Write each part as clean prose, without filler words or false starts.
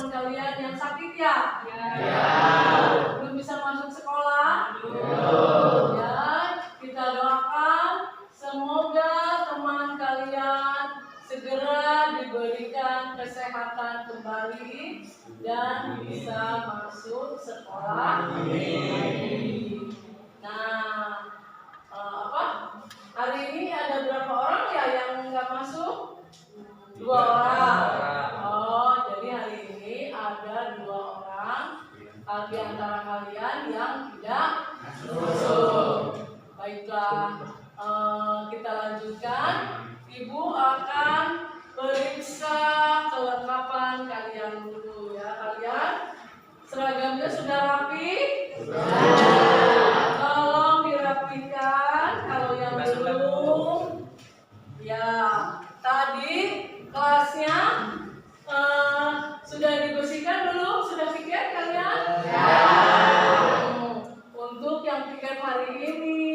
teman kalian yang sakit ya? Ya. Belum bisa masuk sekolah? Ya, kita doakan semoga teman kalian segera diberikan kesehatan kembali dan bisa masuk sekolah. Nah, hari ini ada berapa orang ya yang nggak masuk? 2 orang. Oh, jadi hari ini ada 2 orang di antara kalian yang tidak masuk. Baiklah, kita lanjutkan. Ibu akan periksa kelengkapan kalian dulu ya. Kalian seragamnya sudah rapi? Tolong dirapikan. Kalau yang belum, ya tadi kelasnya sudah dibersihkan belum? Sudah piket kalian? Untuk yang piket hari ini,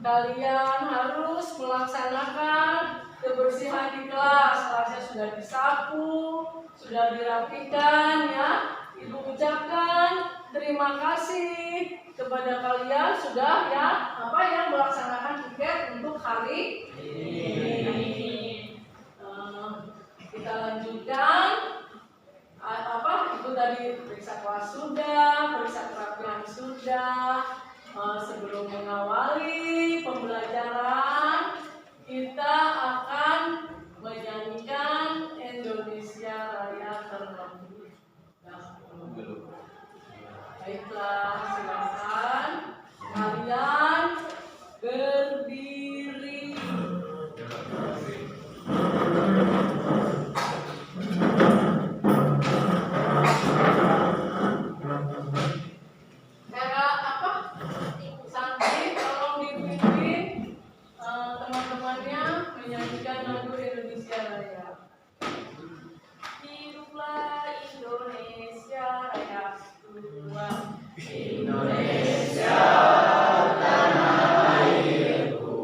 kalian harus melaksanakan kebersihan di kelas. Kelasnya sudah disapu, sudah dirapikan ya. Ibu ucapkan terima kasih kepada kalian sudah yang melaksanakan piket untuk hari ini. Kita lanjutkan. Itu tadi periksa kelas sudah, periksa kerapian sudah. Sebelum mengawali pembelajaran, kita akan menyanyikan Indonesia Raya terlebih dahulu. Baiklah, silakan kalian berdiri. Santri tolong dipimpin teman-temannya menyanyikan lagu Indonesia Raya. Hiduplah Indonesia Raya, Indonesia tanah airku,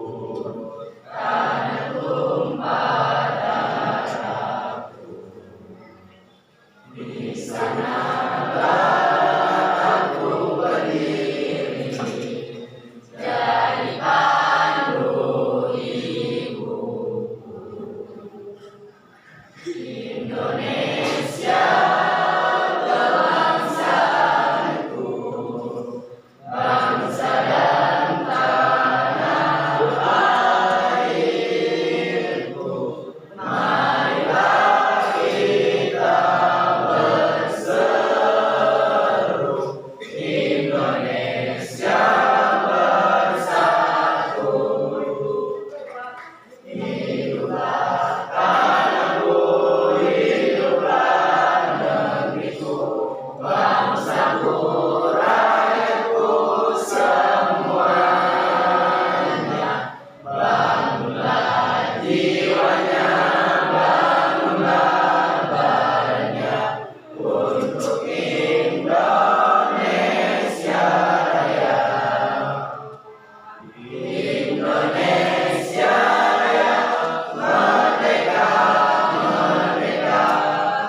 tanah tumpah darahku. Di sanalah aku berdiri, jadi pandu ibuku. Indonesia bangsaku, bangsa dan tanah airku. Marilah kita berseru, Indonesia bersatu. Hiduplah tanahku, hiduplah negeriku, bangsaku, rakyatku semuanya. Bangunlah jiwanya, bangunlah badannya untuk Indonesia Raya. Indonesia Raya, merdeka, merdeka,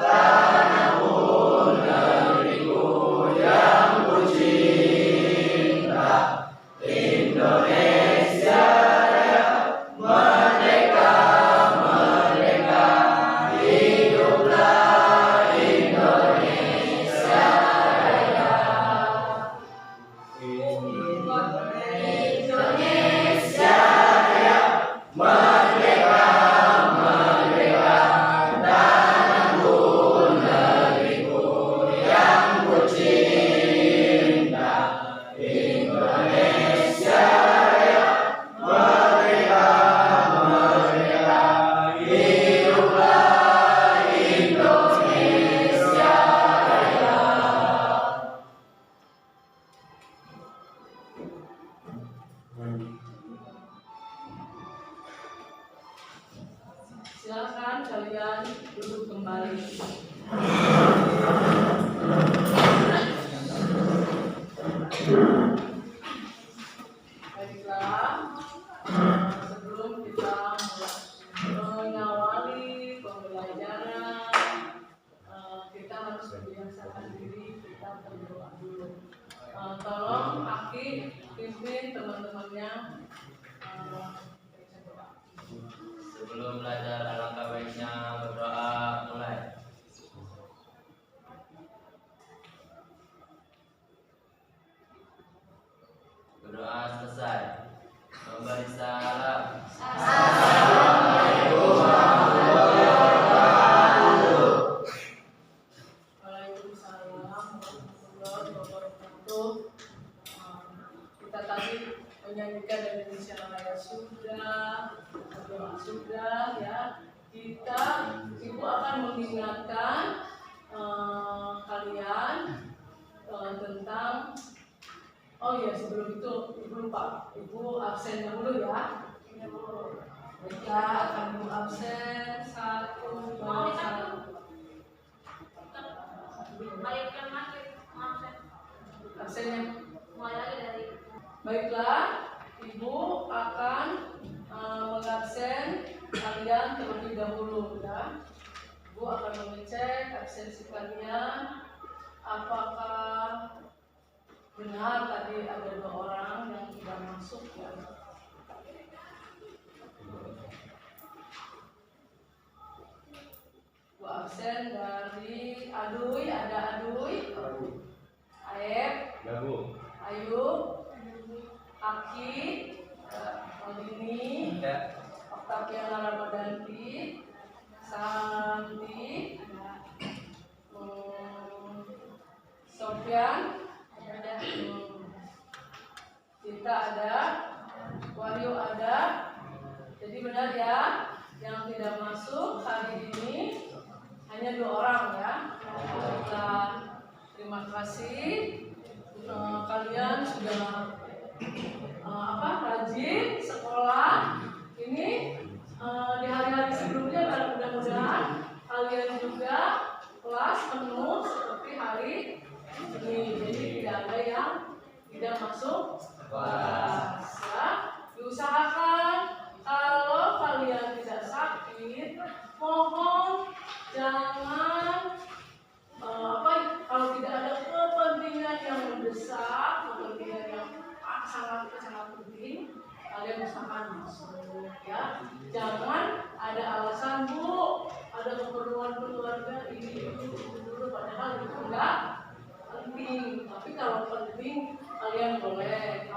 tanahku, negeriku yang ku cinta. Indonesia Raya, merdeka, merdeka, hiduplah Indonesia Raya. Indonesia Raya, merdeka, merdeka, tanahku, negeriku yang ku cinta. Indonesia Raya, merdeka, merdeka, hiduplah Indonesia Raya. Silakan kalian duduk kembali. Baiklah, sebelum kita mengawali pembelajaran, kita harus izin teman-temannya sebelum belajar alangkah baiknya berdoa mulai. Berdoa selesai. Memberi salam. Assalamualaikum warahmatullahi wabarakatuh. Waalaikumsalam warahmatullahi wabarakatuh. Kita tadi menyanyikan Indonesia Raya sudah, berdoa sudah ya. Kita, Ibu akan mengingatkan kalian tentang sebelum itu Ibu lupa, Ibu absen dahulu ya. Kita akan Ibu absen 1, 2, 1. Absennya mulai lagi dari. Baiklah, Ibu akan mengabsen kalian terlebih dahulu ya. Ibu akan mengecek absensi kalian, apakah benar tadi ada 2 orang yang tidak masuk ya. Bu absen dari Aduy, ada Aduy, Aep, Ayu, Aki, Aldini, Octavia Ramadanti, Santi, Sofyan, kita ada, Wahyu ada. Jadi benar ya, yang tidak masuk hari ini hanya 2 orang ya. Terima kasih. Kalian sudah rajin sekolah. Ini di hari-hari sebelumnya mudah-mudahan kalian juga kelas penuh seperti hari ini. Jadi tidak ada yang tidak masuk kelas ya. Diusahakan kalau kalian tidak sakit, mohon jangan kalau tidak ada kepentingan yang mendesak, kepentingan yang sangat penting, kalian usahakan masuk ya. Jangan ada alasan, Bu, ada keperluan keluarga ini dulu, padahal itu enggak penting. Tapi kalau penting kalian boleh.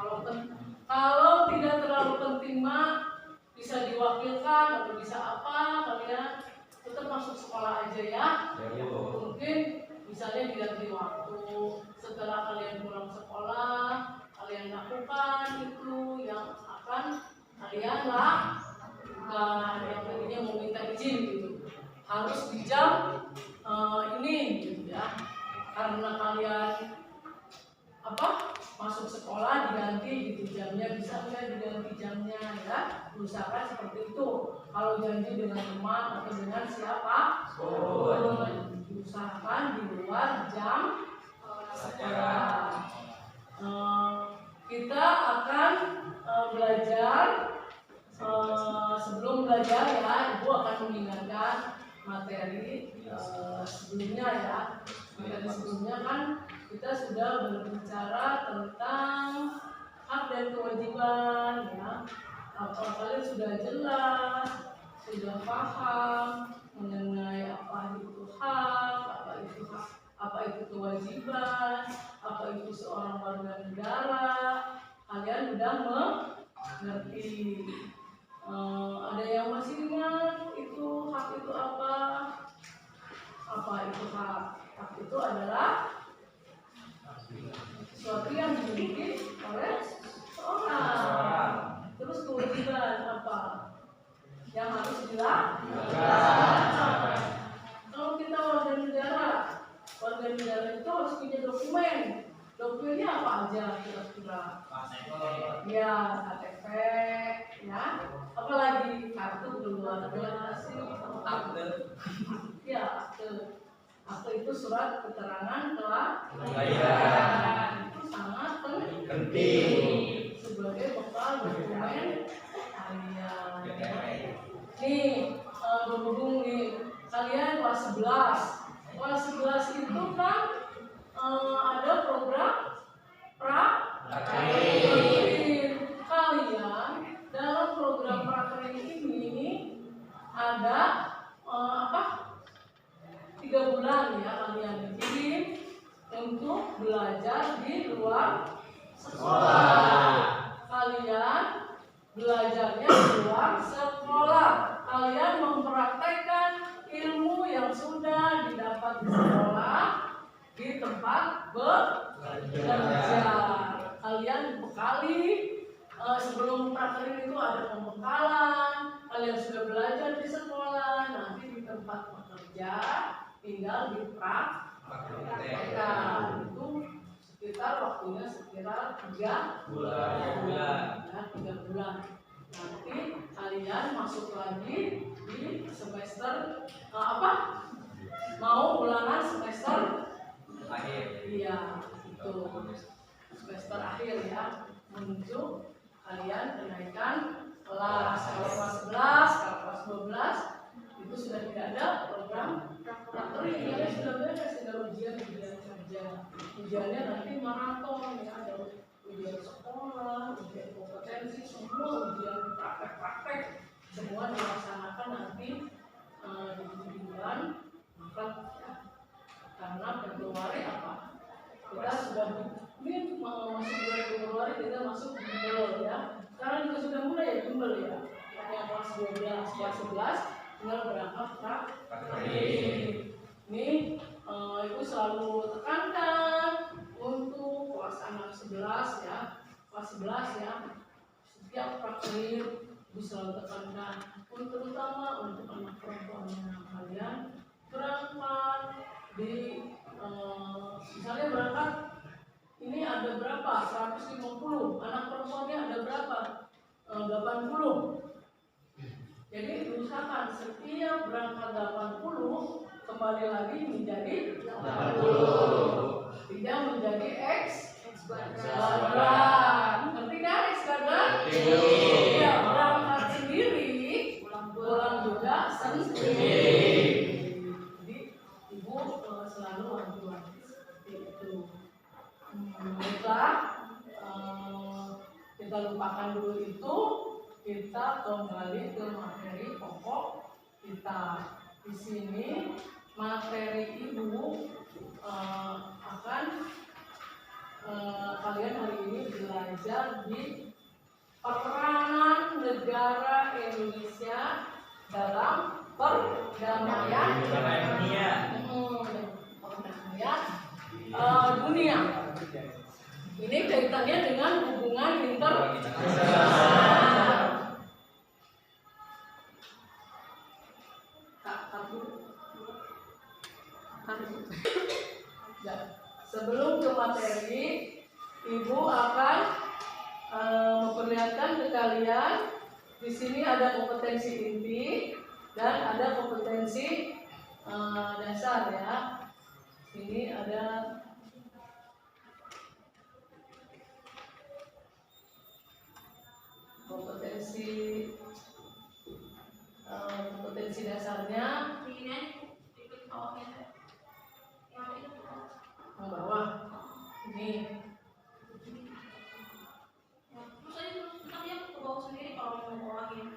Kalau tidak terlalu penting mah bisa diwakilkan atau bisa apa, kalian tetap masuk sekolah aja ya. Mungkin misalnya diganti waktu, setelah kalian pulang sekolah, kalian lakukan itu yang akan kalian lakukan. Yang tadinya mau minta izin gitu, harus di jam ini gitu ya. Karena kalian masuk sekolah diganti gitu jamnya, bisa nggak diganti jamnya ya. Usahakan seperti itu. Kalau janji dengan teman atau dengan siapa, usahakan di luar jam sekolah. Kita akan belajar. Sebelum belajar ya, Ibu akan mengingatkan materi sebelumnya ya. Materi sebelumnya kan kita sudah berbicara tentang hak dan kewajiban ya. Kalian sudah jelas, sudah paham mengenai apa itu hak, apa itu kewajiban, apa itu seorang warga negara. Kalian sudah mengerti. Ada yang masih ingat itu hak itu apa? Apa itu hak? Hak itu adalah sesuatu yang dimiliki oleh seorang. Terus kewajiban apa? Yang harus dilakukan. Kalau kita warga negara itu harus punya dokumen. Dokumennya apa aja kira-kira? Ya, KTP, ya. Apalagi kartu keluarga sih, akte. Ya, akte itu surat keterangan kelahiran. Itu sangat penting sebagai bekal dokumen kalian. Nih, berhubung nih kalian kelas 11. Kelas 11 itu kan ada program praktik. belajar di luar sekolah. Kalian belajarnya di luar sekolah. Kalian mempraktekkan ilmu yang sudah didapat di sekolah di tempat bekerja. Kalian bekali sebelum praktek itu ada pembekalan. Kalian sudah belajar di sekolah, nanti di tempat bekerja tinggal dipraktekkan. Itu sekitar waktunya sekitar 3 bulan. Ya, 3 bulan. Nanti kalian masuk lagi di semester mau ulangan semester akhir. Iya, itu semester akhir ya, menuju kalian kenaikan kelas. Kalau kelas 11, kalau kelas 12 itu sudah tidak ada program praktek. Ini sudah beres, tinggal ujian saja. Ujiannya nanti maraton ya, ada ujian sekolah, ujian kompetensi, semua ujian praktek semua dilaksanakan nanti di bulan Maret ya. Karena Februari kita sudah ini masuk bulan Februari, kita masuk bimbel ya. Sekarang juga sudah mulai ya bimbel ya. Yang kelas 12, kelas 11 tinggal berangkat praktek. Ini Ibu selalu tekankan untuk kelas anak 11 ya, kelas 11 ya. Setiap praktek Ibu selalu tekankan, terutama untuk anak perempuannya. Kalian berangkat di misalnya berangkat ini ada berapa? 150. Anak perempuannya ada berapa? 80. Jadi usahakan setiap berangkat 80 kembali lagi menjadi 80. Tidak menjadi X kuadrat. Ngerti kan X kuadrat? Iya, berangkat sendiri, pulang juga sendiri. Jadi Ibu selalu wanti-wanti seperti itu. Baiklah, kita lupakan dulu itu. Kita kembali ke materi pokok kita. Di sini materi Ibu akan kalian hari ini belajar di peranan negara Indonesia dalam perdamaian dunia. Ini kaitannya dengan hubungan internasional. Sebelum ke materi, Ibu akan memperlihatkan ke kalian. Di sini ada kompetensi inti dan ada kompetensi dasar ya. Ini ada kompetensi dasarnya. Bawah ini. Terus dia ke bawah sendiri kalau mau bawain.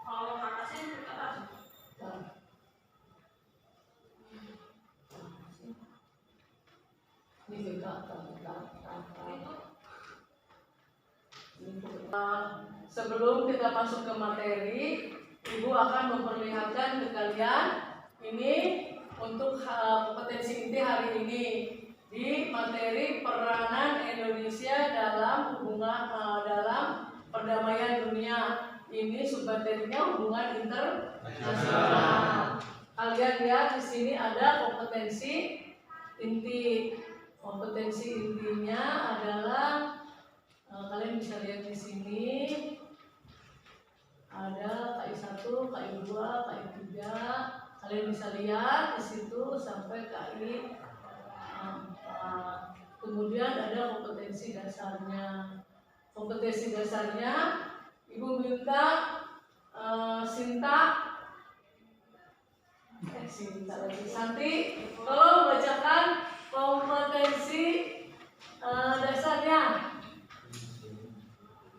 Kalau ke atasnya ke atas. Ini juga sebelum kita masuk ke materi, Ibu akan memperlihatkan ke kalian ini untuk kompetensi inti hari ini di materi peranan Indonesia dalam hubungan dalam perdamaian dunia. Ini submaterinya hubungan internasional. Kalian lihat di sini ada kompetensi inti. Kompetensi intinya adalah kalian bisa lihat di sini ada KI 1, KI 2, KI 3. Kalian bisa lihat di situ sampai KI 4. Kemudian ada kompetensi dasarnya. Kompetensi dasarnya Ibu minta Santi tolong bacakan kompetensi dasarnya.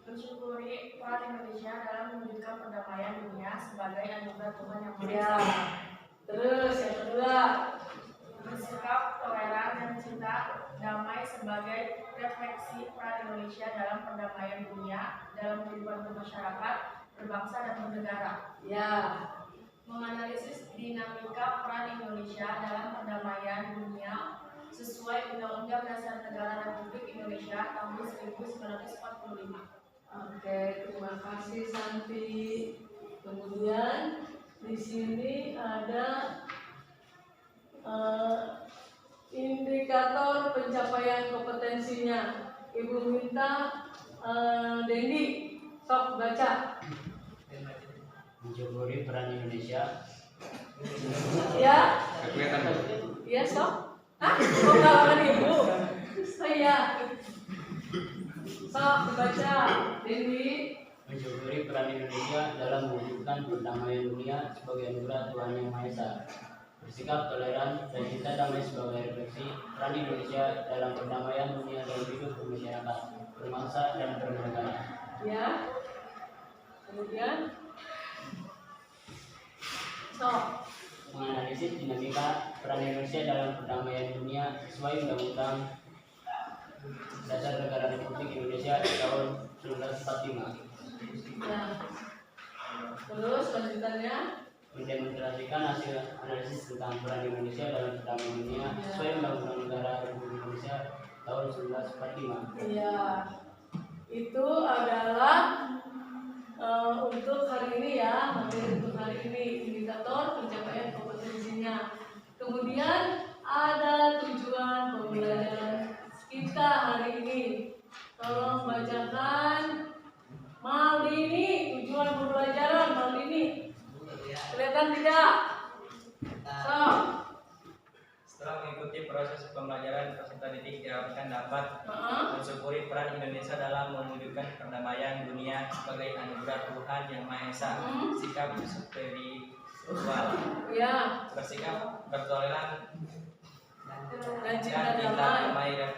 Mensyukuri peran Indonesia dalam mewujudkan perdamaian dunia sebagai anugerah Tuhan yang Maha Ya. Esa. Terus yang kedua, Bersikap toleran toleran dan cinta damai sebagai refleksi peran Indonesia dalam perdamaian dunia, dalam kehidupan bermasyarakat, berbangsa dan bernegara. Ya. Menganalisis dinamika peran Indonesia dalam perdamaian dunia sesuai Undang-Undang Dasar Negara Republik Indonesia tahun 1945. Oke, terima kasih Santi. Kemudian di sini ada indikator pencapaian kompetensinya. Ibu minta Dendi, sok baca. Mensyukuri peran Indonesia. Ya. Iya sok. Hah? Kok kalangan ibu? Saya. Sok dibaca, Dendi. Mensyukuri peran Indonesia dalam mewujudkan perdamaian dunia sebagai anugerah Tuhan Yang Maha Esa. Bersikap toleran dan cinta damai sebagai refleksi peran Indonesia dalam perdamaian dunia dan hidup bermasyarakat, berbangsa dan bernegara. Ya. Kemudian sok. Menganalisis dinamika peran Indonesia dalam perdamaian dunia sesuai Undang-Undang Dasar Negara Republik Indonesia tahun 1945. Ya. Terus lanjutannya Mendemonstrasikan hasil analisis tentang peran Indonesia dalam perdamaian dunia sesuai Undang-Undang Negara Republik Indonesia tahun 1945. Iya, itu adalah untuk hari ini ya, materi untuk hari ini, indikator pencapaian kompetensinya. Kemudian ada tujuan pembelajaran kita hari ini. Tolong bacakan Maldini, tujuan pembelajaran Maldini. Kelihatan tidak? So. Setelah mengikuti proses pembelajaran, peserta didik diharapkan dapat mensyukuri peran Indonesia dalam mewujudkan perdamaian dunia sebagai anugerah Tuhan Yang Maha Esa. Sikap spiritual, Ya. bersikap bertoleran Dan cinta dan cinta damai. damai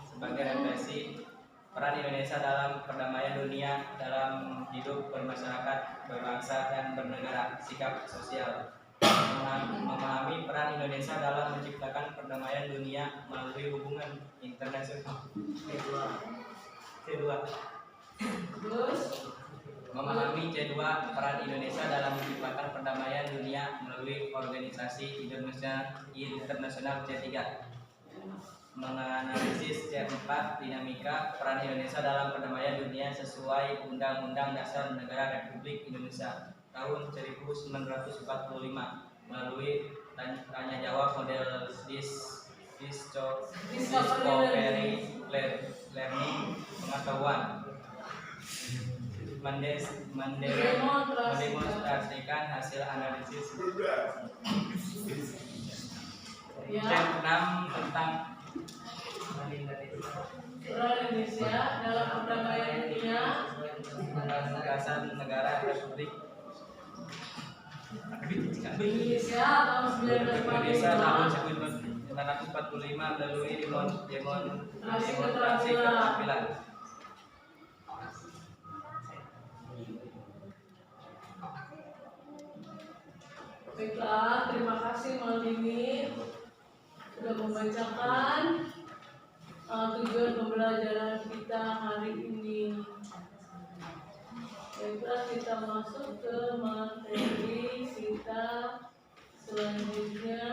sebagai refleksi peran Indonesia dalam perdamaian dunia, dalam hidup bermasyarakat, berbangsa dan bernegara. Sikap sosial, memahami peran Indonesia dalam menciptakan perdamaian dunia melalui hubungan internasional. C2. Terus Memahami C2 peran Indonesia dalam menciptakan perdamaian dunia melalui organisasi internasional C3. Menganalisis C4 dinamika peran Indonesia dalam perdamaian dunia sesuai Undang-Undang Dasar Negara Republik Indonesia tahun 1945 melalui tanya jawab model discovery learning pengetahuan, mendemonstrasikan hasil analisis. ya, Yang 6 tentang peran Indonesia dalam perdamaian dunia. Dasar Negara Republik Indonesia tahun Indonesia tahun 1945. 1945 melalui demonstrasi keterampilan. keterampilan. Baiklah, terima kasih Maldini sudah membacakan tujuan pembelajaran kita hari ini. Baiklah, kita masuk ke materi kita selanjutnya,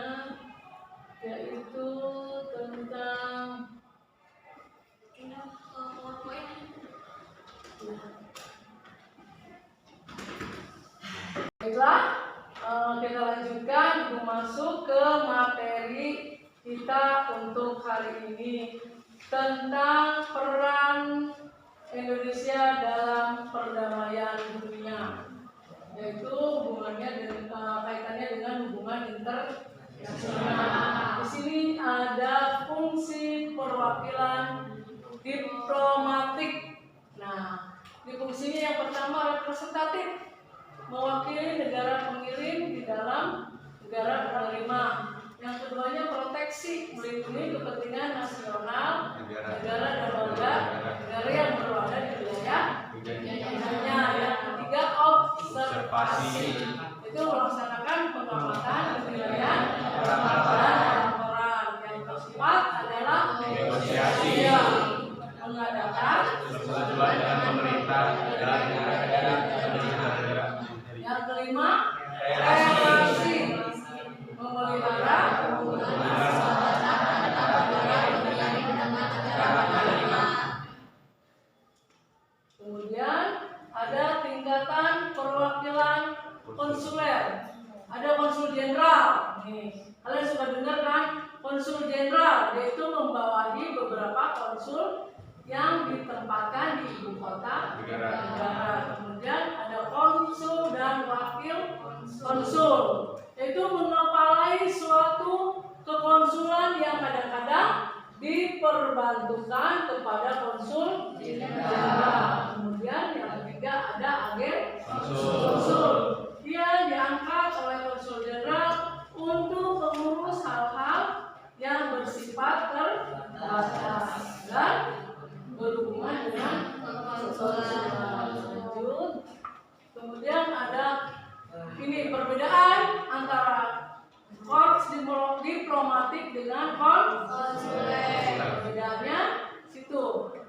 yaitu tentang baiklah, kita lanjutkan masuk ke materi kita untuk hari ini tentang peran Indonesia dalam perdamaian dunia, yaitu hubungannya dengan kaitannya dengan hubungan internasional. Di sini ada fungsi perwakilan diplomatik. Nah, di fungsinya yang pertama representatif, mewakili negara pengirim di dalam negara penerima. Yang keduanya proteksi, melindungi kepentingan nasional negara dan warga negara yang berada di wilayah jajahannya. Yang ketiga observasi, itu melaksanakan pengamatan di wilayah dan laporan. Persatuan dengan pemerintah dalam negara. Yang kelima, relasi. Memelihara kemudian ada tingkatan perwakilan konsuler. Ada konsul jenderal. Nih, kalian suka dengar kan? Konsul jenderal, yaitu membawahi beberapa konsul yang ditempatkan di ibu kota negara. Kemudian ada konsul dan wakil konsul, yaitu mengepalai suatu kekonsulan yang kadang-kadang diperbantukan kepada konsul jenderal. Kemudian yang ketiga ada agen konsul. Dia diangkat oleh konsul jenderal untuk mengurus hal-hal yang bersifat terbatas dan berhubungan dengan konsulat. Lanjut. Kemudian ada ini perbedaan antara korps diplomatik dengan konsuler. Perbedaannya situ.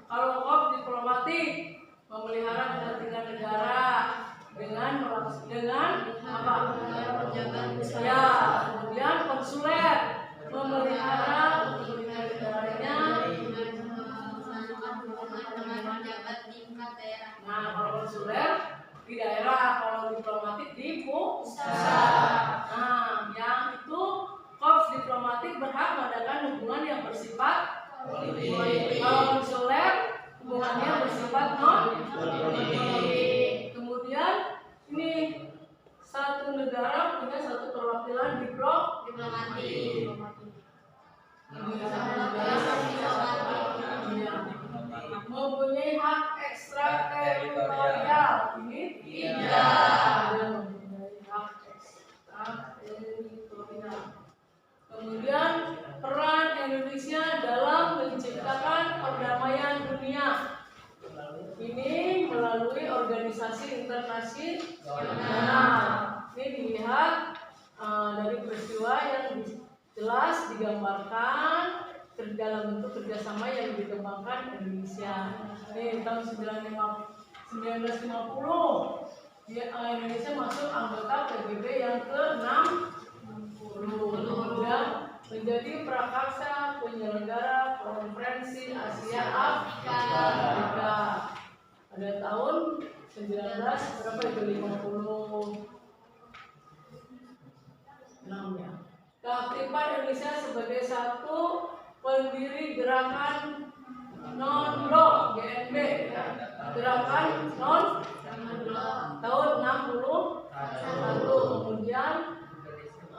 Kalau korps diplomatik memelihara kepentingan negara dengan apa? Ya, kemudian konsuler memelihara kepentingan negaranya. Nah, kalau konsuler di daerah, kalau diplomatik di pusat. Nah, yang itu korps diplomatik berhak mengadakan hubungan yang bersifat politik. Kalau konsuler hubungannya bersifat non politik. Kemudian ini satu negara punya satu perwakilan diplomatik. Mempunyai hak ekstrateritorial. Ini tidak mempunyai hak ekstrateritorial. Kemudian peran Indonesia dalam menciptakan perdamaian dunia. Ini melalui organisasi internasional. Ini dilihat dari peristiwa yang jelas digambarkan dalam bentuk kerjasama yang dikembangkan Indonesia. Ini tahun 1950 Indonesia masuk anggota PBB yang ke-60. Kemudian menjadi prakarsa penyelenggara konferensi Asia Afrika pada tahun 1950. Keaktifan Indonesia sebagai satu pendiri gerakan non-blok GNB, gerakan non-blok tahun 61. Kemudian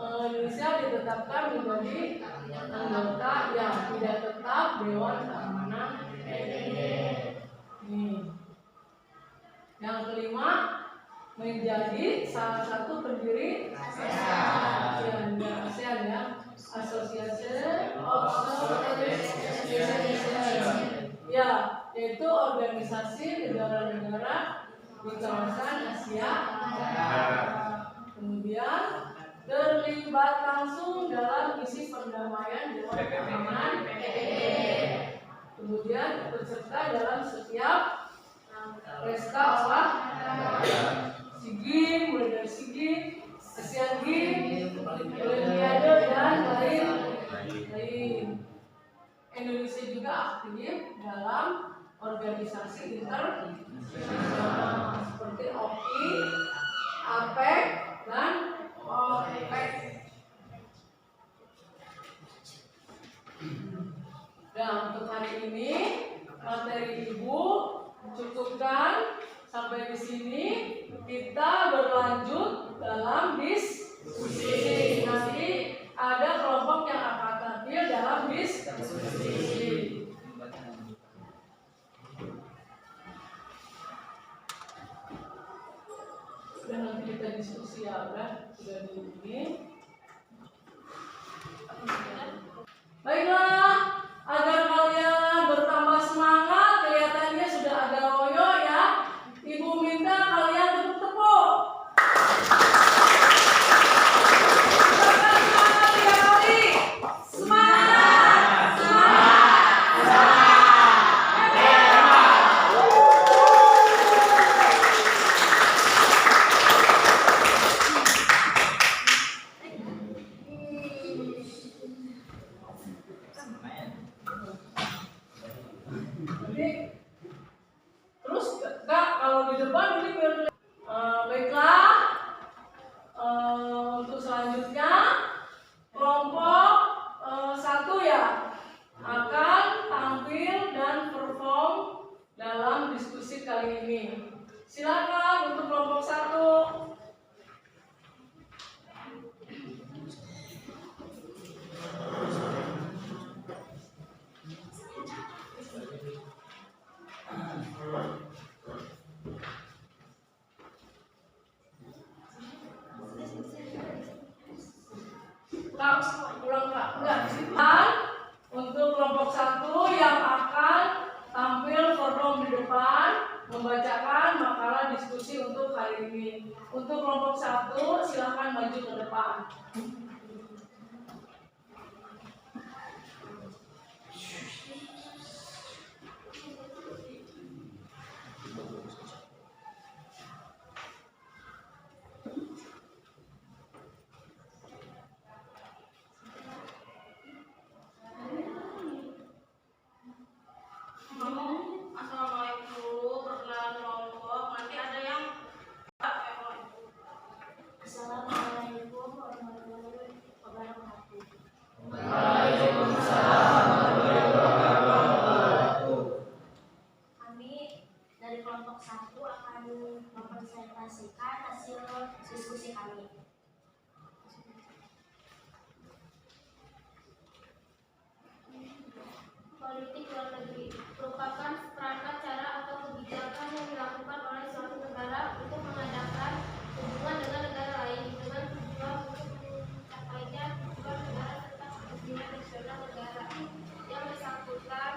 Indonesia ditetapkan menjadi anggota yang tidak tetap Dewan Keamanan PBB. Yang kelima, menjadi salah satu pendiri ASEAN ya, Association of Southeast Asian, ya, yaitu organisasi negara-negara di kawasan Asia. Kemudian terlibat langsung dalam misi perdamaian Dewan Keamanan PBB. Kemudian ikut serta dalam setiap pesta olahraga, SEA Games, mulai dari SEA Games, Asian Games, Olimpiade dan lain-lain. Indonesia juga aktif dalam organisasi internasional seperti OPI, APEC, dan OPEC. Dan untuk hari ini materi Ibu cukupkan sampai di sini. Kita berlanjut dalam diskusi. Nanti ada kelompok yang akan tampil dalam diskusi. Dan nanti kita diskusi ya, sudah di ini. Baiklah, agar kalian bertambah semangat, kelihatannya sudah agak loyo ya. Ibu minta kalian tepuk-tepuk. Semangat ya kali. Semangat, semangat, semangat. di depan ini biar baiklah. Untuk selanjutnya kelompok 1 ya akan tampil dan perform dalam diskusi kali ini. Silakan untuk kelompok 1. Ulang Kak. Enggak, untuk kelompok 1 yang akan tampil perform di depan membacakan makalah diskusi untuk hari ini. Untuk kelompok 1 silakan maju ke depan. Assalamualaikum, perkenalan kelompok. Nanti ada yang Assalamualaikum warahmatullahi wabarakatuh. Waalaikumsalam warahmatullahi wabarakatuh. Kami dari kelompok 1 akan mempresentasikan hasil diskusi kami. Politik luar negeri merupakan perangkat cara atau kebijakan yang dilakukan oleh suatu negara untuk mengadakan hubungan dengan negara lain dengan tujuan untuk mencapainya tujuan negara serta kepentingan nasional negara yang bersangkutan.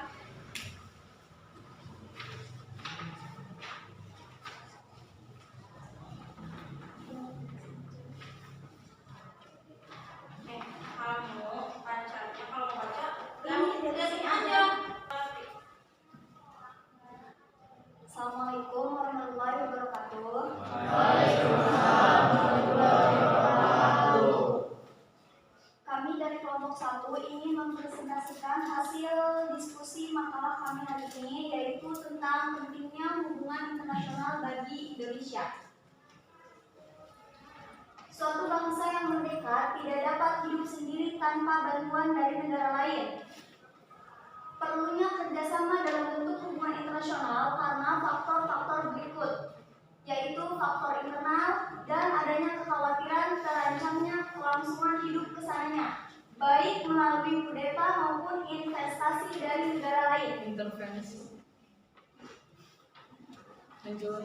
kamu bacanya kalau mau baca Dari sini aja. Assalamualaikum warahmatullahi wabarakatuh. Waalaikumsalam warahmatullahi wabarakatuh. Kami dari kelompok 1 ingin mempresentasikan hasil diskusi makalah kami hari ini, yaitu tentang pentingnya hubungan internasional bagi Indonesia. Suatu bangsa yang merdeka tidak dapat hidup sendiri tanpa bantuan dari negara lain. Perlunya kerjasama dalam bentuk hubungan internasional karena faktor-faktor berikut, yaitu faktor internal dan adanya kekhawatiran terancamnya kelangsungan hidup kesananya, baik melalui kudeta maupun investasi dari negara lain. Intervensi. Lanjut.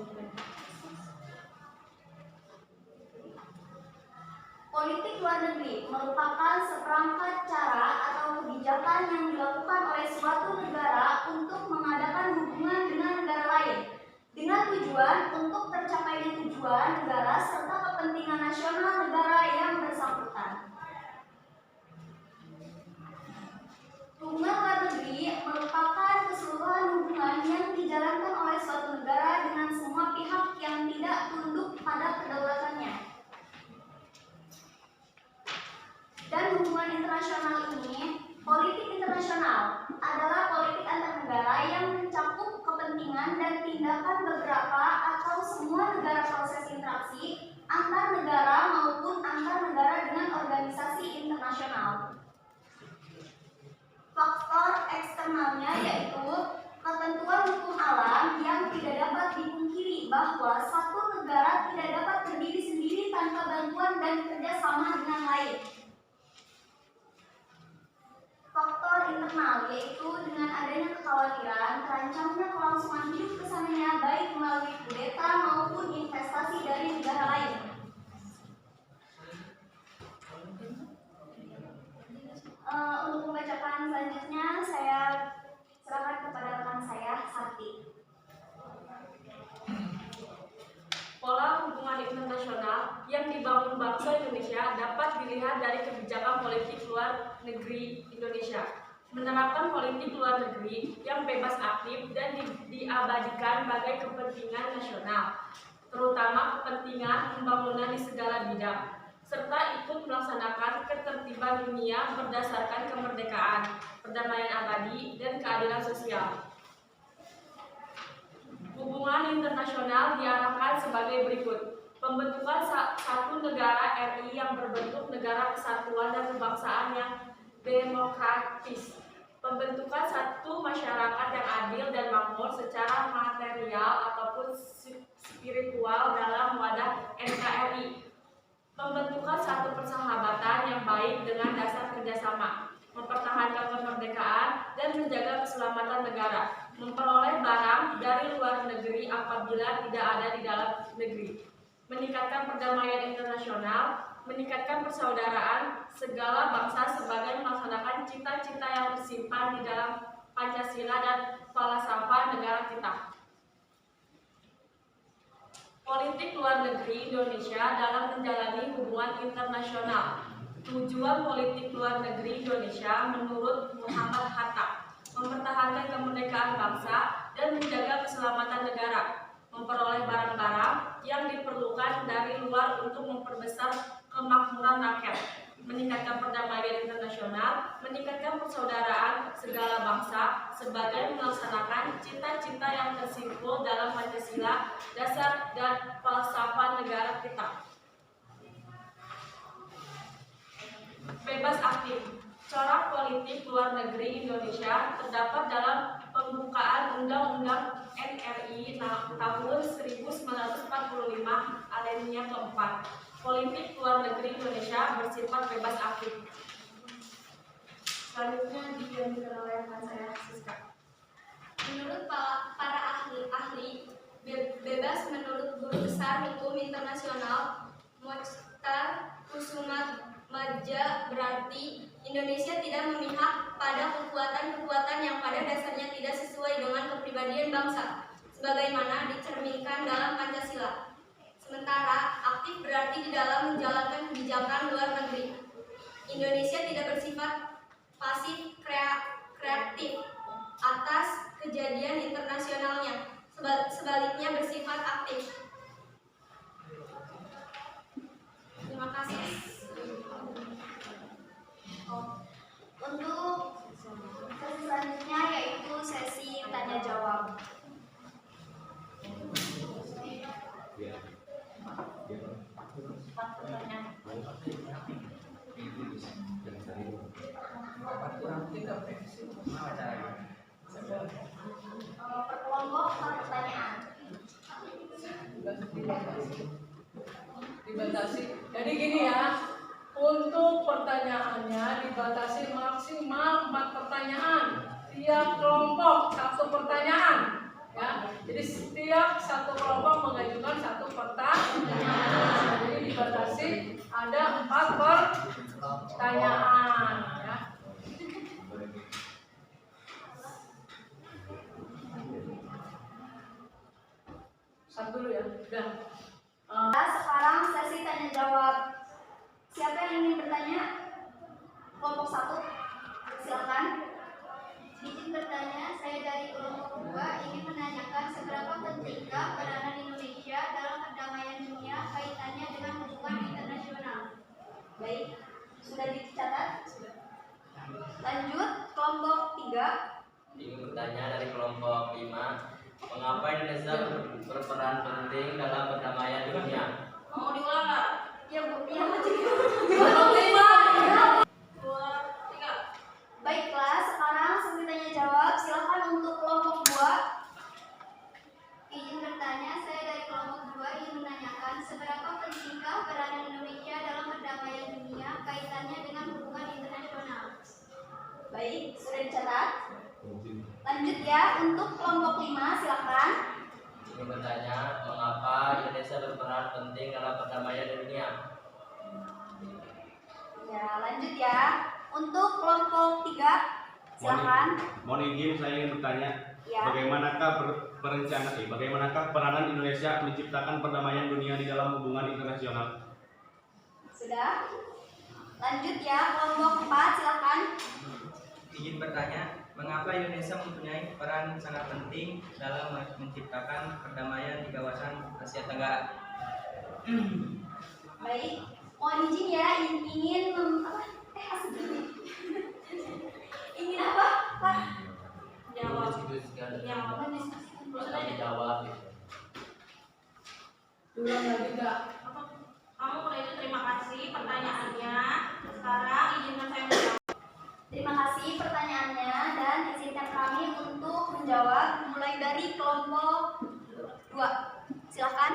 Politik luar negeri merupakan seperangkat cara atau kebijakan yang dilakukan oleh suatu negara untuk mengadakan hubungan dengan negara lain dengan tujuan untuk tercapainya tujuan negara serta kepentingan nasional negara yang bersangkutan. Hubungan luar negeri merupakan keseluruhan hubungan yang dijalankan oleh suatu negara dengan semua pihak yang tidak tunduk pada kedaulatannya. Dan hubungan internasional ini, politik internasional adalah politik antar negara yang mencakup kepentingan dan tindakan beberapa atau semua negara proses interaksi antar negara maupun antar negara dengan organisasi internasional. Faktor eksternalnya yaitu ketentuan hukum alam yang tidak dapat dipungkiri bahwa satu negara tidak dapat berdiri sendiri tanpa bantuan dan kerjasama dengan lain. Faktor internal yaitu dengan adanya kekhawatiran terancamnya kelangsungan hidup kesananya baik melalui kudeta maupun investasi dari negara lain. Untuk membacakan selanjutnya saya serahkan kepada rekan saya Sakti. Pola hubungan internasional yang dibangun bangsa Indonesia dapat dilihat dari kebijakan politik luar negeri Indonesia. Menerapkan politik luar negeri yang bebas aktif dan diabadikan sebagai kepentingan nasional, terutama kepentingan pembangunan di segala bidang, serta ikut melaksanakan ketertiban dunia berdasarkan kemerdekaan, perdamaian abadi, dan keadilan sosial. Hubungan internasional internasional diarahkan sebagai berikut. Pembentukan satu negara RI yang berbentuk negara kesatuan dan kebangsaan yang demokratis. Pembentukan satu masyarakat yang adil dan makmur secara material ataupun spiritual dalam wadah NKRI. Pembentukan satu persahabatan yang baik dengan dasar kerjasama, mempertahankan kemerdekaan dan menjaga keselamatan negara, memperoleh barang dari luar negeri apabila tidak ada di dalam negeri, meningkatkan perdamaian internasional, meningkatkan persaudaraan segala bangsa sebagai melaksanakan cita-cita yang tersimpan di dalam Pancasila dan falsafah negara kita. Politik luar negeri Indonesia dalam menjalani hubungan internasional. Tujuan politik luar negeri Indonesia menurut Muhammad Hatta, mempertahankan kemerdekaan bangsa dan menjaga keselamatan negara, memperoleh barang-barang yang diperlukan dari luar untuk memperbesar kemakmuran rakyat, meningkatkan perdamaian internasional, meningkatkan persaudaraan segala bangsa sebagai melaksanakan cita-cita yang tersimpul dalam Pancasila, dasar dan falsafah negara kita. Bebas aktif. Corak politik luar negeri Indonesia terdapat dalam pembukaan Undang-Undang NRI tahun 1945 alinea keempat. Politik luar negeri Indonesia bersifat bebas aktif. Selanjutnya dilanjutkan oleh saya Siska. Menurut para ahli, bebas menurut Guru Besar Hukum Internasional Mochtar Kusuma-Madja berarti Indonesia tidak memihak pada kekuatan-kekuatan yang pada dasarnya tidak sesuai dengan kepribadian bangsa, sebagaimana dicerminkan dalam Pancasila. Sementara aktif berarti di dalam menjalankan kebijakan luar negeri. Indonesia tidak bersifat pasif kreatif atas kejadian internasionalnya, sebaliknya bersifat aktif. Terima kasih. Untuk sesi selanjutnya yaitu sesi tanya jawab. Perkelompok pertanyaan. Dibatasi. Jadi gini ya, untuk pertanyaannya dibatasi maksimal 4 pertanyaan. Tiap kelompok 1 pertanyaan. Ya, jadi setiap satu kelompok mengajukan 1 pertanyaan. Jadi dibatasi ada 4 pertanyaan. Ya. Satu dulu ya. Udah. Sekarang sesi tanya jawab. Siapa yang ingin bertanya? Kelompok 1, silakan. Izin bertanya, saya dari kelompok 2 ingin menanyakan seberapa pentingkah peranan Indonesia dalam perdamaian dunia kaitannya dengan hubungan internasional. Baik, sudah dicatat? Lanjut, kelompok 3. Ingin bertanya dari kelompok 5, mengapa Indonesia berperan penting dalam perdamaian dunia? Mau diulang nggak? Ya Bu, ya Bu. Kelompok 5. 2, 3. Baiklah, sekarang sesi tanya jawab. Silakan untuk kelompok 2. Izin bertanya, saya dari kelompok 2 ingin menanyakan seberapa pentingkah peranan Indonesia dalam perdamaian dunia kaitannya dengan hubungan internasional. Baik, sudah dicatat. Lanjut ya, untuk kelompok 5 silakan. Ingin bertanya, mengapa Indonesia berperan penting dalam perdamaian dunia? Ya, lanjut ya. Untuk kelompok 3 silakan. Mohon izin saya ingin bertanya, Ya. bagaimanakah peranan Indonesia menciptakan perdamaian dunia di dalam hubungan internasional? Sudah. Lanjut ya, kelompok 4 silakan. Izin bertanya, mengapa Indonesia mempunyai peran sangat penting dalam menciptakan perdamaian di kawasan Asia Tenggara? Baik, mohon izin ya, ingin ingin apa, Pak? Jawab. Mendiskusikan. Jawab. Mendiskusikan. Jawab. enggak? Kalau itu terima kasih pertanyaannya. Sekarang izinkan saya menjawab. Terima kasih pertanyaannya dan izinkan kami untuk menjawab mulai dari kelompok 2. Silakan.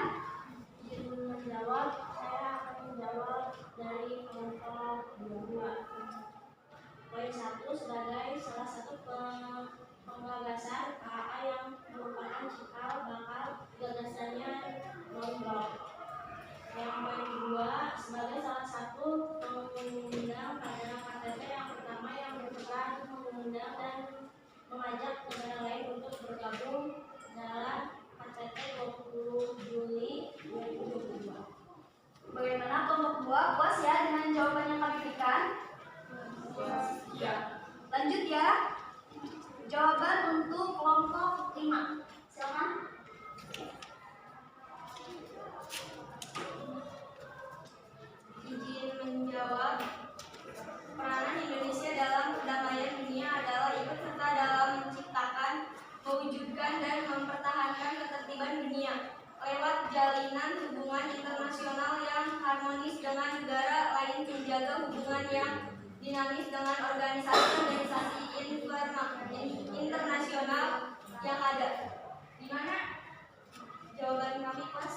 Izin menjawab, saya akan menjawab dari kelompok 2. Poin 1 sebagai salah satu penggagasan KAA yang merupakan cikal bakal gagasannya non-blok. Yang poin kedua sebagai salah satu pengundang pada KTT yang pertama yang berperan mengundang dan mengajak negara lain untuk bergabung dalam KTT 20 Juli 2022. Bagaimana kelompok 2? Puas ya dengan jawaban yang kami berikan? Ya. Lanjut ya. Jawaban untuk kelompok 5. Silakan. Izin menjawab. Peranan Indonesia dalam perdamaian dunia adalah ikut serta dalam menciptakan, mewujudkan, dan mempertahankan ketertiban dunia lewat jalinan hubungan internasional yang harmonis dengan negara lain, menjaga hubungan yang dinamis dengan organisasi-organisasi internasional yang ada. Gimana jawaban kami, Mas?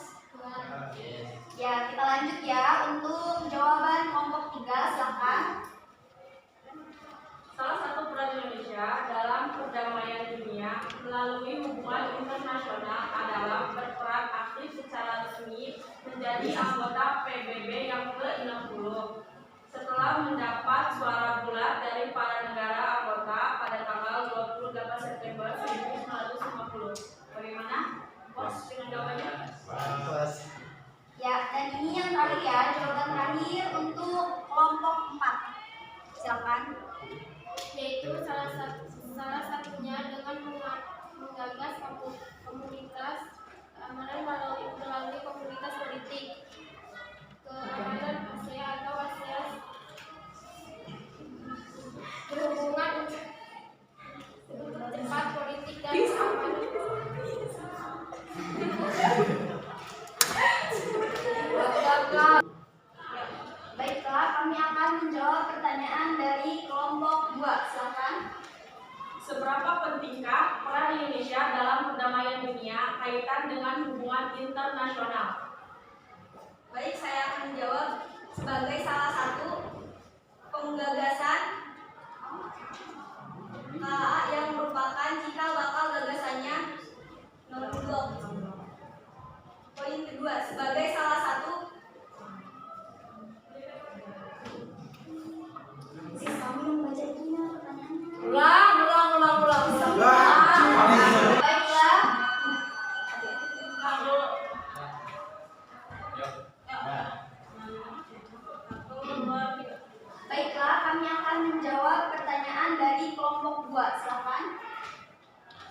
Ya, kita lanjut ya untuk jawaban kelompok 3. Silakan. Salah satu peran Indonesia dalam perdamaian dunia melalui hubungan internasional adalah berperan aktif secara resmi menjadi anggota PBB yang ke-60. Setelah mendapat suara bulat dari para negara anggota pada tanggal 28 September 1950. Bagaimana? Bos, dengan jawabannya? Ya, dan ini yang terakhir ya, jawaban terakhir untuk kelompok 4. Silakan. Yaitu salah satunya dengan menggagas komunitas keamanan melalui komunitas politik keamanan Asia atau Asia berhubungan untuk mempercepat politik dan keamanan. Baiklah, kami akan menjawab pertanyaan dari kelompok 2. Silakan. Seberapa pentingkah peran Indonesia dalam perdamaian dunia kaitan dengan hubungan internasional? Baik, saya akan menjawab sebagai salah satu penggagasan KAA yang merupakan cikal bakal gagasannya non-blok. Poin kedua, sebagai salah satu Kami membaca itunya pertanyaannya. Ulang. Baiklah. Baiklah, kami akan menjawab pertanyaan dari kelompok 2. Silakan.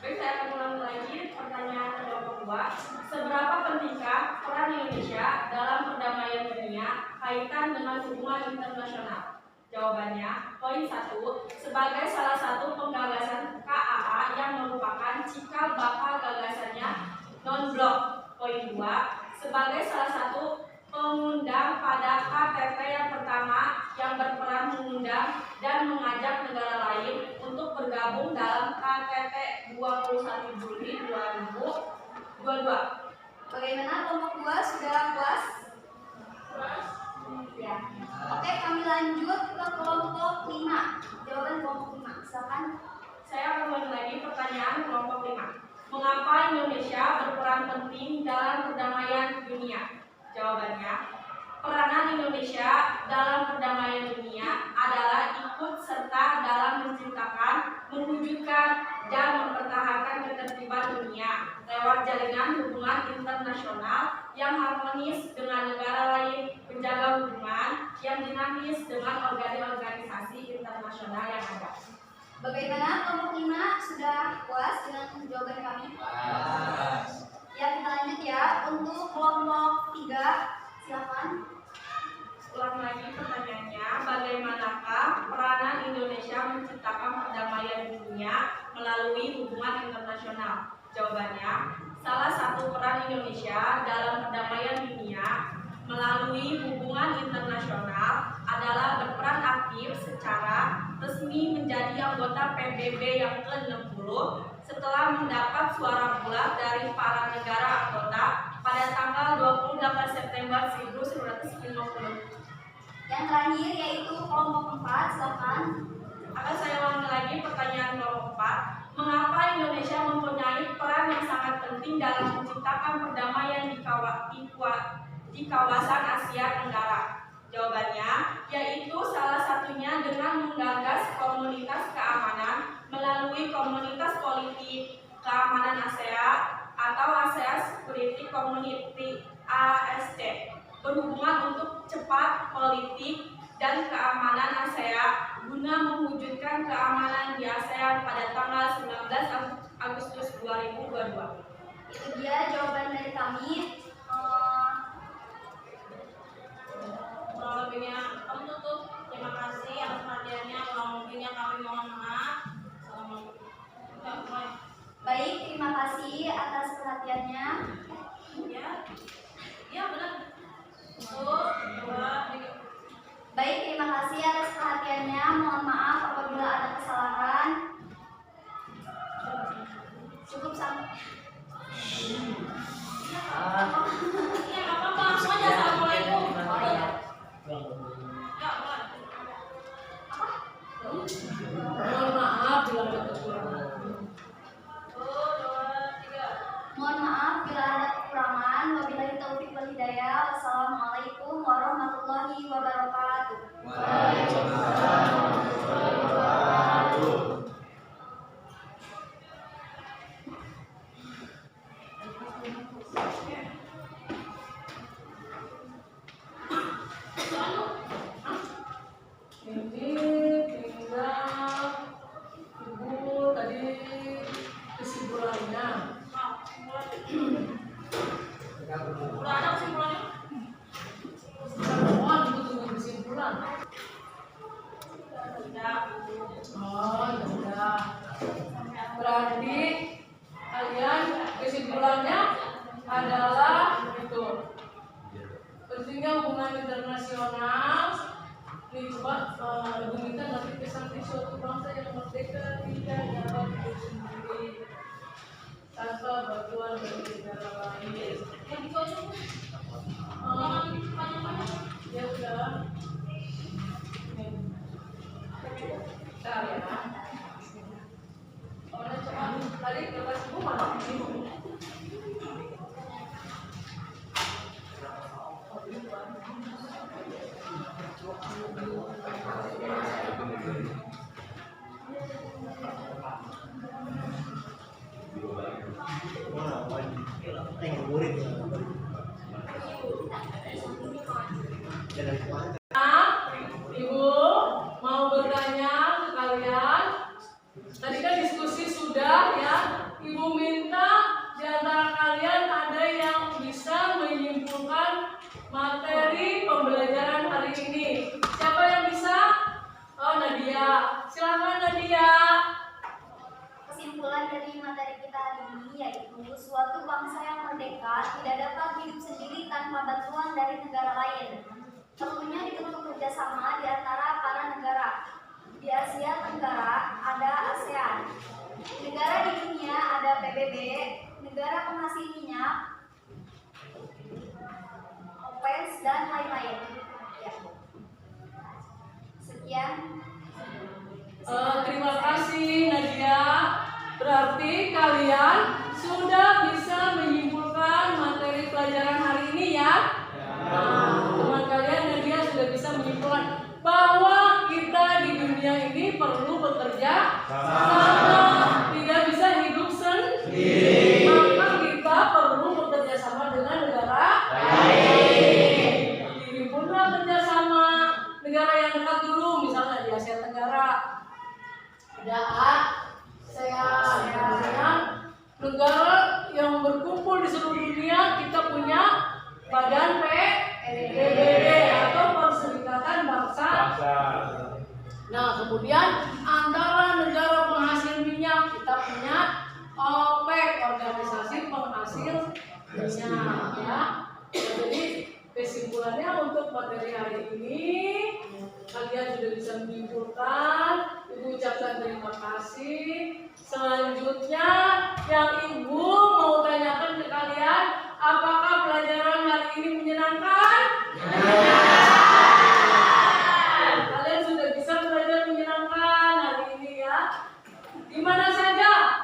Baik, saya akan ulangi lagi pertanyaan kelompok 2. Seberapa pentingkah peran Indonesia dalam perdamaian dunia kaitan dengan hubungan internasional? Jawabannya, poin 1, sebagai salah satu penggagasan KAA yang merupakan cikal bakal gagasannya non-blok. Poin 2, sebagai salah satu pengundang pada KTT yang pertama yang berperan mengundang dan mengajak negara lain untuk bergabung dalam KTT 21 Juli 2022. Bagaimana kelompok 2 sudah puas? Ya. Oke, kami lanjut ke kelompok 5. Jawaban kelompok 5. Silakan. Saya akan ulangi lagi pertanyaan kelompok 5. Mengapa Indonesia berperan penting dalam perdamaian dunia? Jawabannya, peranan Indonesia dalam perdamaian dunia adalah ikut serta dalam menciptakan, mewujudkan, dan mempertahankan ketertiban dunia lewat jalinan hubungan internasional yang harmonis dengan negara lain, menjaga hubungan yang dinamis dengan organisasi internasional yang ada. Bagaimana kelompok 5 sudah puas dengan jawaban kami? Ya, kita lanjut ya untuk kelompok 3. Silakan. Ulang lagi pertanyaannya, bagaimanakah peranan Indonesia menciptakan perdamaian dunia melalui hubungan internasional? Jawabannya, salah satu peran Indonesia dalam perdamaian dunia melalui hubungan internasional adalah berperan aktif secara resmi menjadi anggota PBB yang ke-60 setelah mendapat suara bulat dari para negara anggota pada tanggal 28 September 1950. Yang terakhir yaitu kelompok 4, silakan. Akan saya ulangi lagi pertanyaan kelompok 4. Mengapa Indonesia mempunyai peran yang sangat penting dalam menciptakan perdamaian di kawasan Asia Tenggara? Jawabannya yaitu salah satunya dengan menggagas komunitas keamanan melalui komunitas politik keamanan ASEAN atau ASEAN Security Community ASC, berhubungan untuk cepat politik dan keamanan ASEAN guna mewujudkan keamanan di ASEAN pada tanggal 19 Agustus 2022. Itu dia jawaban dari kami. Kurang lebihnya kami tutup. Terima kasih atas perhatiannya. Kurang lebihnya kami mohon maaf. Assalamualaikum. Baik, terima kasih atas perhatiannya. Ya benar. 1, 2, 3. Baik, terima kasih atas perhatiannya. Mohon maaf apabila ada kesalahan. Cukup sampai. Ya apa-apa. Semuanya assalamualaikum. Oh ya. Ya, mulai. Mohon maaf bila ada kekurangan. 1, 2, 3. Mohon maaf bila ada kekurangan. Wabillahi taufiq wal hidayah. Wassalamualaikum warahmatullahi wabarakatuh. Ini tinggal Ibu tadi kesimpulannya. Udah ada kesimpulannya? Mohon Ibu tunggu kesimpulan. Sudah. Oh, ya sudah. Berarti kalian kesimpulannya adalah itu pentingnya hubungan internasional. Ini coba Ibu minta nanti pesan suatu bangsa yang merdeka tidak dapat hidup sendiri tanpa bantuan dari negara lain. Yang itu aja. Ya udah. Bentar ya. Oh, coba tadi kertas Ibu mana? Ibu mau bertanya ke kalian. Tadi kan diskusi sudah ya. Ibu minta di antara kalian ada yang bisa menyimpulkan materi pembelajaran hari ini. Siapa yang bisa? Oh, Nadia. Silakan Nadia. Kesimpulan dari materi kita hari ini yaitu suatu bangsa yang merdeka tidak dapat hidup sendiri tanpa bantuan dari negara lain. Perlunya dibentuk kerjasama di antara para negara. Di Asia Tenggara ada ASEAN. Negara di dunia ada PBB, negara penghasil minyak, OPEC dan lain-lain. Ya. Sekian. Terima kasih Nadia. Berarti kalian sudah bisa menyimpulkan materi pelajaran hari ini ya. Nah, teman kalian Nadia sudah bisa menyimpulkan bahwa kita di dunia ini perlu bekerja sama, tidak bisa hidup sendiri. Maka kita perlu bekerja sama dengan negara lain. Dihimpunlah kerjasama negara yang dekat dulu, misalnya di Asia Tenggara. Ada ASEAN, negara yang berkumpul di seluruh dunia. Kita punya Badan PBB atau Perserikatan Bangsa. Nah, kemudian antara negara penghasil minyak kita punya OPEC, Organisasi Penghasil Minyak ya. Jadi kesimpulannya untuk materi hari ini kalian sudah bisa menyimpulkan. Ibu ucapkan terima kasih. Selanjutnya yang Ibu mau tanyakan ke kalian, apakah pelajaran hari ini menyenangkan? Kalian sudah bisa belajar menyenangkan hari ini ya. Di mana saja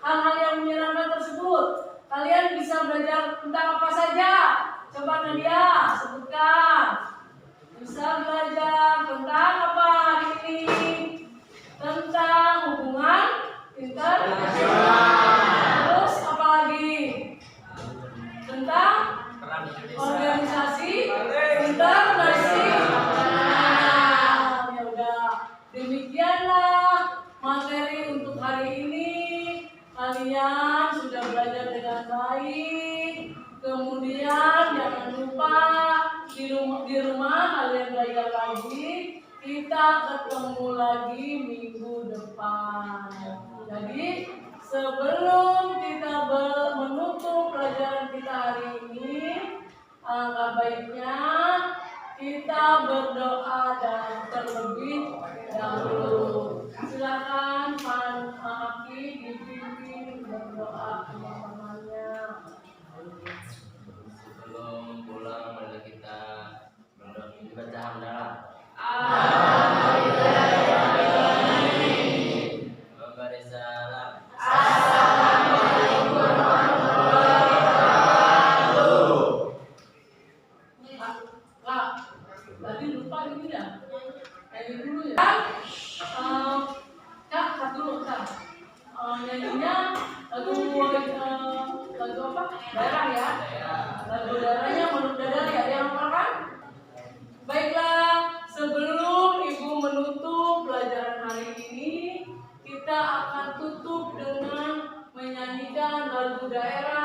hal-hal yang menyenangkan tersebut? Kalian bisa belajar tentang apa saja? Coba Nadia sebutkan. Bisa belajar tentang apa hari ini? Tentang hubungan internasional. Terus apa lagi? Tentang organisasi internasional. Ya udah, demikianlah materi untuk hari ini. Kalian sudah belajar dengan baik. Kemudian jangan lupa di rumah kalian belajar lagi. Kita ketemu lagi minggu depan. Jadi sebelum kita menutup pelajaran kita hari ini, alangkah baiknya kita berdoa dan terlebih dahulu. Silakan Pak Aki dipimpin berdoa teman-temannya. Sebelum pulang mari kita baca hamdalah. Memberi salam. Assalamualaikum warahmatullahi wabarakatuh. Kak, tadi lupa ini ya. Nyanyi dulu ya. Kak dulu Kak. Nyanyinya lagu apa? Daerah ya. Lagu daerahnya menurut daerah ya yang kan? Baiklah, sebelum Ibu menutup pelajaran hari ini, kita akan tutup dengan menyanyikan lagu daerah